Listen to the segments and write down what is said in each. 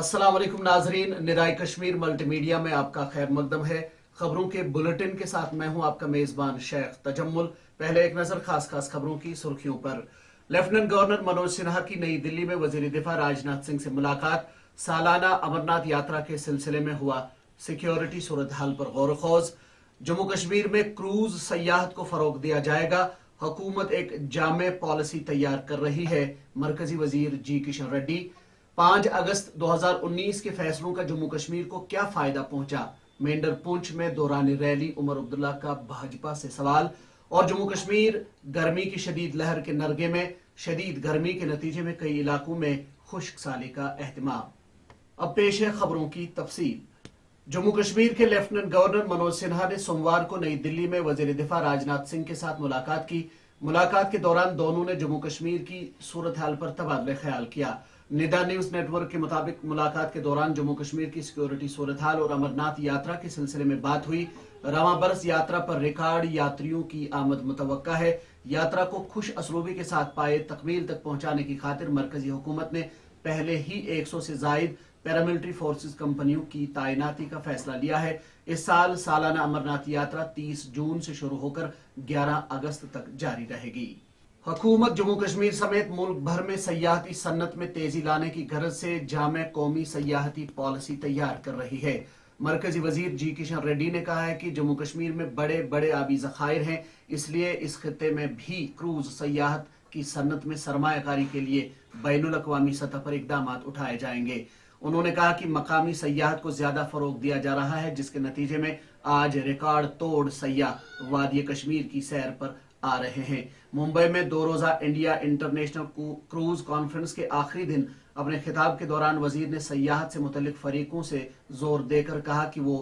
अस्सलाम वालेकुम नाजरीन, निदाई कश्मीर मल्टीमीडिया में आपका खैर मकदम है। खबरों के बुलेटिन के साथ मैं हूं आपका मेजबान शेख तजम्मुल। पहले एक नजर खास खास खबरों की सुर्खियों पर। लेफ्टिनेंट गवर्नर मनोज सिन्हा की नई दिल्ली में वजीर दिफा राजनाथ सिंह से मुलाकात। सालाना अमरनाथ यात्रा के सिलसिले में हुआ सिक्योरिटी सूरत हाल पर गौर खोज। जम्मू कश्मीर में क्रूज सयाहत को फरोग दिया जाएगा। हुकूमत एक जामे पॉलिसी तैयार कर रही है, मरकजी वजीर जी किशन रेड्डी। 5 अगस्त 2019 के फैसलों का जम्मू कश्मीर को क्या फायदा पहुंचा? मेंढर पुंछ में दौरान रैली उमर अब्दुल्ला का भाजपा से सवाल। और जम्मू कश्मीर गर्मी की शदीद लहर के नरगे में, शदीद गर्मी के नतीजे में कई इलाकों में खुश्क साली का एहतमाम। अब पेश है खबरों की तफसील। जम्मू कश्मीर के लेफ्टिनेंट गवर्नर मनोज सिन्हा ने सोमवार को नई दिल्ली में वजीर दिफा राजनाथ सिंह के साथ मुलाकात की। मुलाकात के दौरान दोनों ने जम्मू कश्मीर की सूरत हाल पर तबादला ख्याल किया। निदा न्यूज नेटवर्क के मुताबिक मुलाकात के दौरान जम्मू कश्मीर की सिक्योरिटी सूरत हाल और अमरनाथ यात्रा के सिलसिले में बात हुई। रवां बरस यात्रा पर रिकॉर्ड यात्रियों की आमद मुतवक्का है। यात्रा को खुश असलूबी के साथ पाए तकमील तक पहुंचाने की खातिर मरकजी हुकूमत ने पहले ही 100 से जायद पैरामिलिट्री फोर्सेस कंपनियों की तैनाती का फैसला लिया है। इस साल सालाना अमरनाथ यात्रा 30 जून से शुरू होकर 11 अगस्त तक जारी रहेगी। हुकूमत जम्मू कश्मीर समेत मुल्क भर में सयाहती सन्नत में तेजी लाने की गरज से जामे कौमी सयाहती पॉलिसी तैयार कर रही है। मरकजी वजीर जी किशन रेड्डी ने कहा है कि जम्मू कश्मीर में बड़े बड़े आबी जखायर हैं, इसलिए इस खित्ते में भी क्रूज सयाहत की सन्नत में सरमायाकारी के लिए बैनुल अक़वामी सतह पर इकदाम उठाए जाएंगे। उन्होंने कहा कि मकामी सयाहत को ज्यादा फरोग दिया जा रहा है, जिसके नतीजे में आज रिकॉर्ड तोड़ सयाह वादी कश्मीर की सैर पर आ रहे हैं। मुंबई में 2 रोजा इंडिया इंटरनेशनल क्रूज कॉन्फ्रेंस के आखिरी दिन अपने खिताब के दौरान वजीर ने सयाहत से मुतल्लिक फरीकों से जोर देकर कहा कि वो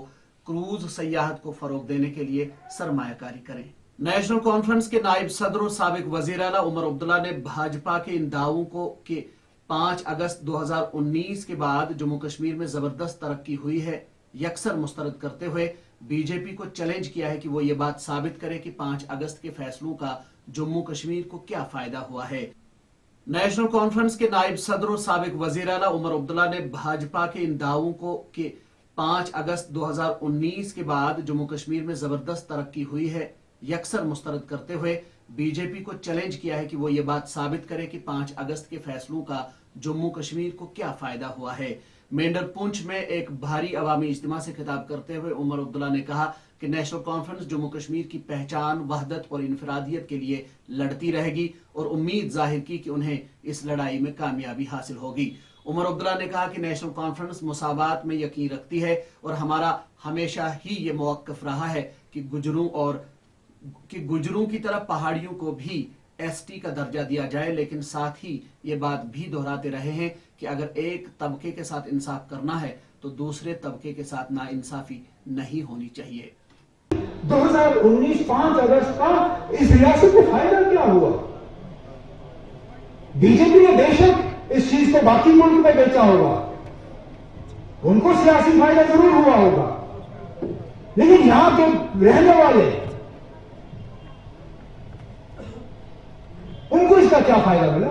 क्रूज सयाहत को फरोग देने के लिए सरमायाकारी करें। नेशनल कॉन्फ्रेंस के नायब सदर और साबिक वजीर आला उमर अब्दुल्ला ने भाजपा के इन दावों को कि 5 अगस्त 2019 के बाद जम्मू कश्मीर में जबरदस्त तरक्की हुई है यकसर मुस्तरद करते हुए बीजेपी को चैलेंज किया है कि वो ये बात साबित करे कि 5 अगस्त के फैसलों का जम्मू कश्मीर को क्या फायदा हुआ है। नेशनल कॉन्फ्रेंस के नायब सदर और साबिक वजीर आला उमर अब्दुल्ला ने भाजपा के इन दावों को कि 5 अगस्त 2019 के बाद जम्मू कश्मीर में जबरदस्त तरक्की हुई है यकसर मुस्तरद करते हुए बीजेपी को चैलेंज किया है कि वो ये बात साबित करे कि 5 अगस्त के फैसलों का जम्मू कश्मीर को क्या फायदा हुआ है। मेंढर पुंछ में एक भारी अवामी इज्तिमा से खिताब करते हुए उमर अब्दुल्ला ने कहा कि नेशनल कॉन्फ्रेंस जम्मू कश्मीर की पहचान, वहदत और इनफरादियत के लिए लड़ती रहेगी और उम्मीद जाहिर की कि उन्हें इस लड़ाई में कामयाबी हासिल होगी। उमर अब्दुल्ला ने कहा कि नेशनल कॉन्फ्रेंस मुसावात में यकीन रखती है और हमारा हमेशा ही ये मौक़िफ़ रहा है कि गुजरों की तरह पहाड़ियों को भी एसटी का दर्जा दिया जाए, लेकिन साथ ही ये बात भी दोहराते रहे हैं कि अगर एक तबके के साथ इंसाफ करना है तो दूसरे तबके के साथ नाइंसाफी नहीं होनी चाहिए। 2019 5 अगस्त का इस रियासत को फायदा क्या हुआ? बीजेपी ने बेशक इस चीज को बाकी मुल्क में बेचा होगा, उनको सियासी फायदा जरूर हुआ होगा, लेकिन यहां के रहने वाले उनको इसका क्या फायदा मिला?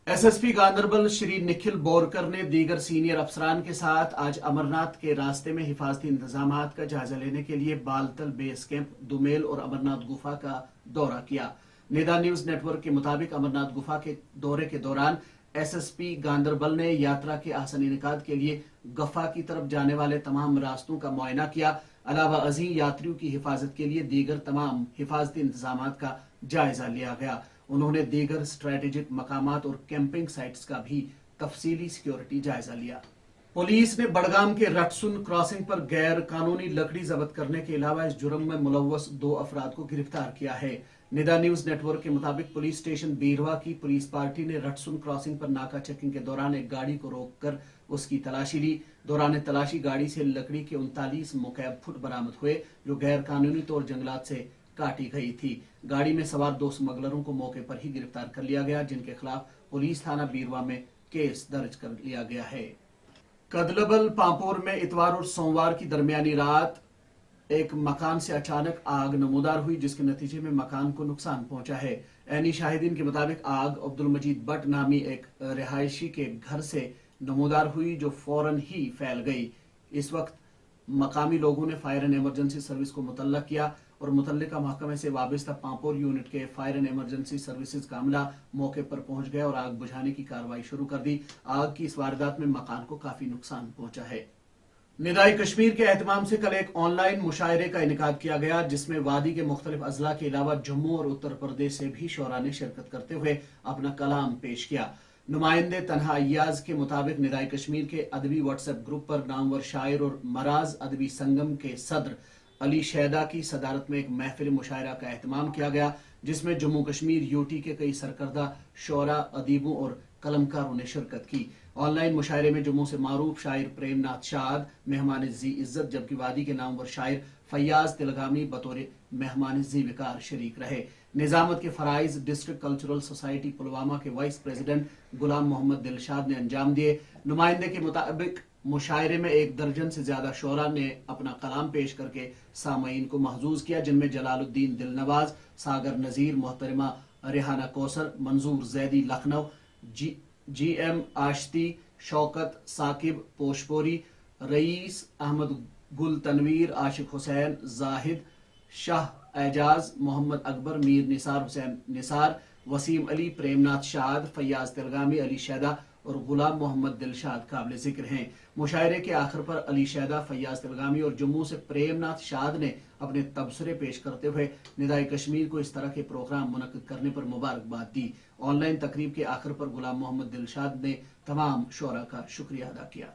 एसएसपी गांधरबल श्री निखिल बोरकर ने दीगर सीनियर अफसरान के साथ आज अमरनाथ के रास्ते में हिफाजती इंतजामात का जायजा लेने के लिए बालतल बेस कैंप, दुमेल और अमरनाथ गुफा का दौरा किया। निदा न्यूज नेटवर्क के मुताबिक अमरनाथ गुफा के दौरे के दौरान एसएसपी गांधरबल ने यात्रा के आसान इनेकाद के लिए गुफा की तरफ जाने वाले तमाम रास्तों का मुआयना किया। अलावा अजीम यात्रियों की हिफाजत के लिए दीगर तमाम हिफाजती इंतजामात का जायजा लिया गया। उन्होंने दीगर स्ट्रेटेजिक मकामात और कैंपिंग साइट्स का भी तफसीली सिक्योरिटी जायजा लिया। पुलिस ने बड़गाम के रटसुन क्रॉसिंग पर गैर कानूनी लकड़ी जब्त करने के अलावा इस जुर्म में मुलव्वस 2 अफराद को गिरफ्तार किया है। निदा न्यूज नेटवर्क के मुताबिक पुलिस स्टेशन बीरवा की पुलिस पार्टी ने रटसुन क्रॉसिंग पर नाका चेकिंग के दौरान एक गाड़ी को रोककर उसकी तलाशी ली। दौरान तलाशी गाड़ी से लकड़ी के 39 मुकैब फुट बरामद हुए, जो गैर कानूनी तौर जंगलात से काटी गई थी। गाड़ी में सवार 2 स्मगलरों को मौके पर ही गिरफ्तार कर लिया गया, जिनके खिलाफ पुलिस थाना बीरवा में केस दर्ज कर लिया गया है। कदलबल पांपोर में इतवार और सोमवार की दरमियानी रात एक मकान से अचानक आग नमूदार हुई जिसके नतीजे में मकान को नुकसान पहुंचा है। ऐनी शाहिदीन के मुताबिक आग अब्दुल मजीद बट नामी एक रिहायशी के घर से नमूदार हुई जो फौरन ही फैल गई। इस वक्त मकामी लोगों ने फायर एंड इमरजेंसी सर्विस को मुतल्लक किया और मुतल्लिका महकमे से वाबस्ता पांपोर यूनिट के फायर एंड इमरजेंसी सर्विसेज का अमला मौके पर पहुंच गया और आग बुझाने की कार्रवाई शुरू कर दी। आग की इस वारदात में मकान को काफी नुकसान पहुंचा है। निदाई कश्मीर के एहतमाम से कल एक ऑनलाइन मुशायरे का इनेकाद किया गया जिसमें वादी के मुख्तलिफ अजला के अलावा जम्मू और उत्तर प्रदेश से भी शोरा ने शिरकत करते हुए अपना कलाम पेश किया। नुमाइंदे तन्हा अय्याज के मुताबिक निदाई कश्मीर के अदबी व्हाट्सएप ग्रुप पर नामवर शायर और मराज अदबी संगम के सदर अली शैदा की सदारत में एक महफिल मुशायरा का एहतमाम किया गया जिसमें जम्मू कश्मीर यूटी के कई सरकर्दा शोरा अदीबों और कलमकारों ने शिरकत की। ऑनलाइन मुशायरे में जम्मू से मारूफ शायर प्रेमनाथ शाद मेहमान जी इज्जत जबकि वादी के नामवर शायर फैयाज तिलगामी बतौर मेहमान जी विकार शरीक रहे। निजामत के फराइज डिस्ट्रिक्ट कल्चरल सोसाइटी पुलवामा के वाइस प्रेसिडेंट गुलाम मोहम्मद दिलशाद ने अंजाम दिए। नुमाइंदे के मुताबिक मुशायरे में 1 दर्जन से ज्यादा शोरा ने अपना कलाम पेश करके सामईन को महजूज किया जिनमें जलालुद्दीन दिलनवाज, सागर नजीर, मोहतरमा रेहाना कौसर, मंजूर जैदी लखनऊ, GM आशती, शौकत साकिब पोशपोरी, रईस अहमद गुल तनवीर, आशिक हुसैन जाहिद, शाह एजाज, मोहम्मद अकबर, मीर निसार हुसैन निसार, वसीम अली, प्रेमनाथ शाद, फैयाज तिलगामी, अली शैदा और गुलाम मोहम्मद दिलशाद काबिल जिक्र हैं। मुशायरे के आखिर पर अली शैदा, फैयाज तिलगामी और जम्मू से प्रेमनाथ शाद ने अपने तबसरे पेश करते हुए निदाई कश्मीर को इस तरह के प्रोग्राम मुनक्किद करने पर मुबारकबाद दी। ऑनलाइन तकरीब के आखिर पर गुलाम मोहम्मद दिलशाद ने तमाम शोरा का शुक्रिया अदा किया।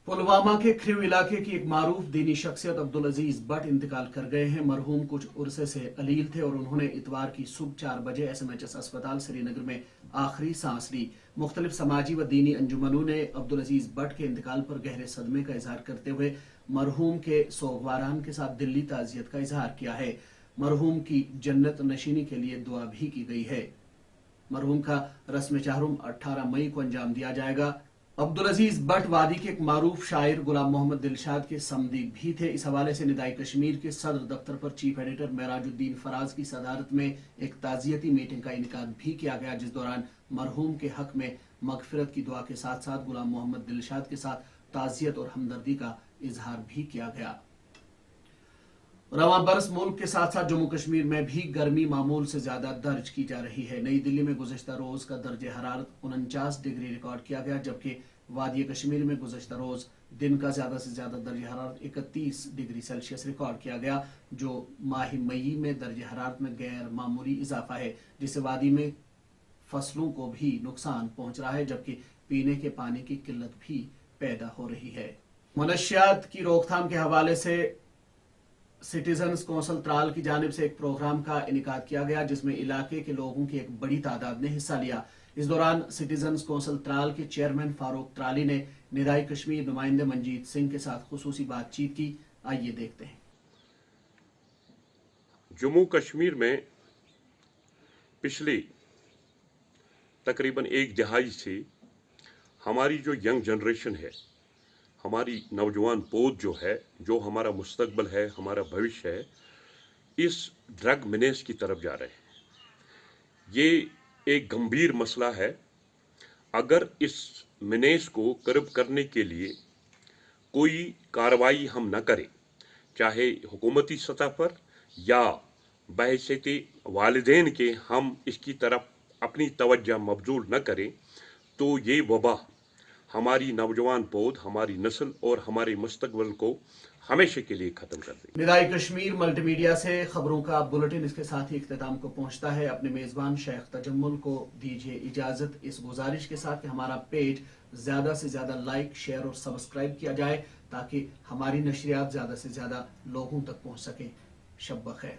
पुलवामा के खरीव इलाके की एक मारूफ दीनी शख्सियत अब्दुल अजीज बट इंतकाल कर गए हैं। मरहूम कुछ उर्से से अलील थे और उन्होंने इतवार की सुबह 4 बजे SMHS अस्पताल श्रीनगर में आखिरी सांस ली। मुख्तलिफ समाजी व दीनी अंजुमनों ने अब्दुल अजीज बट के इंतकाल पर गहरे सदमे का इजहार करते हुए मरहूम के सोगवारान के साथ दिली ताजियत का इजहार किया है। मरहूम की जन्नत नशीनी के लिए दुआ भी की गई है। मरहूम का रस्म चाहरुम 18 मई को अंजाम दिया जाएगा। अब्दुल अजीज बट वादी के एक मारूफ शायर गुलाम मोहम्मद दिलशाद के समदी भी थे। इस हवाले से निदाई कश्मीर के सदर दफ्तर पर चीफ एडिटर मेराजुद्दीन फराज की सदारत में एक ताजियती मीटिंग का इनेकाद भी किया गया जिस दौरान मरहूम के हक में मगफिरत की दुआ के साथ साथ गुलाम मोहम्मद दिलशाद के साथ ताजियत और हमदर्दी का इजहार भी किया गया। रवां बरस मुल्क के साथ साथ जम्मू कश्मीर में भी गर्मी मामूल से ज्यादा दर्ज की जा रही है। नई दिल्ली में गुज़श्ता रोज का दर्जे हरारत 49 डिग्री रिकॉर्ड किया गया जबकि वादी कश्मीर में गुज़श्ता रोज दिन का ज्यादा से ज्यादा दर्जे हरारत 31 डिग्री सेल्सियस रिकॉर्ड किया गया जो माह मई में दर्जे हरारत में गैर मामूली इजाफा है जिससे वादी में फसलों को भी नुकसान पहुंच रहा है जबकि पीने के पानी की किल्लत भी पैदा हो रही है। मनशियात की रोकथाम के हवाले से सिटीजन्स कौंसिल त्राल की जानिब से एक प्रोग्राम का इनेकाद किया गया जिसमें इलाके के लोगों की एक बड़ी तादाद ने हिस्सा लिया। इस दौरान सिटीजन्स कौंसिल त्राल के चेयरमैन फारूक त्राली ने निदाई कश्मीर नुमाइंदे मंजीत सिंह के साथ खुसूसी बातचीत की। आइए देखते हैं। जम्मू कश्मीर में पिछले तकरीबन 1 दहाई से हमारी जो यंग जनरेशन है, हमारी नौजवान पौध जो है, जो हमारा मुस्तकबल है, हमारा भविष्य है, इस ड्रग मिनेस की तरफ जा रहे हैं। ये एक गंभीर मसला है। अगर इस मिनेस को कर्ब करने के लिए कोई कार्रवाई हम न करें, चाहे हुकूमती सतह पर या बहैसियत वालिदैन के हम इसकी तरफ अपनी तवज्जो मबजूल न करें, तो ये वबा हमारी नौजवान पौध, हमारी नस्ल और हमारे मुस्तकबिल को हमेशा के लिए खत्म कर देगी। निदाई कश्मीर मल्टीमीडिया से खबरों का बुलेटिन इसके साथ ही इख्तिताम को पहुंचता है। अपने मेजबान शेख तजम्मुल को दीजिए इजाजत इस गुजारिश के साथ कि हमारा पेज ज्यादा से ज्यादा लाइक, शेयर और सब्सक्राइब किया जाए ताकि हमारी नशरियात ज्यादा से ज्यादा लोगों तक पहुंच सके। शब बखैर।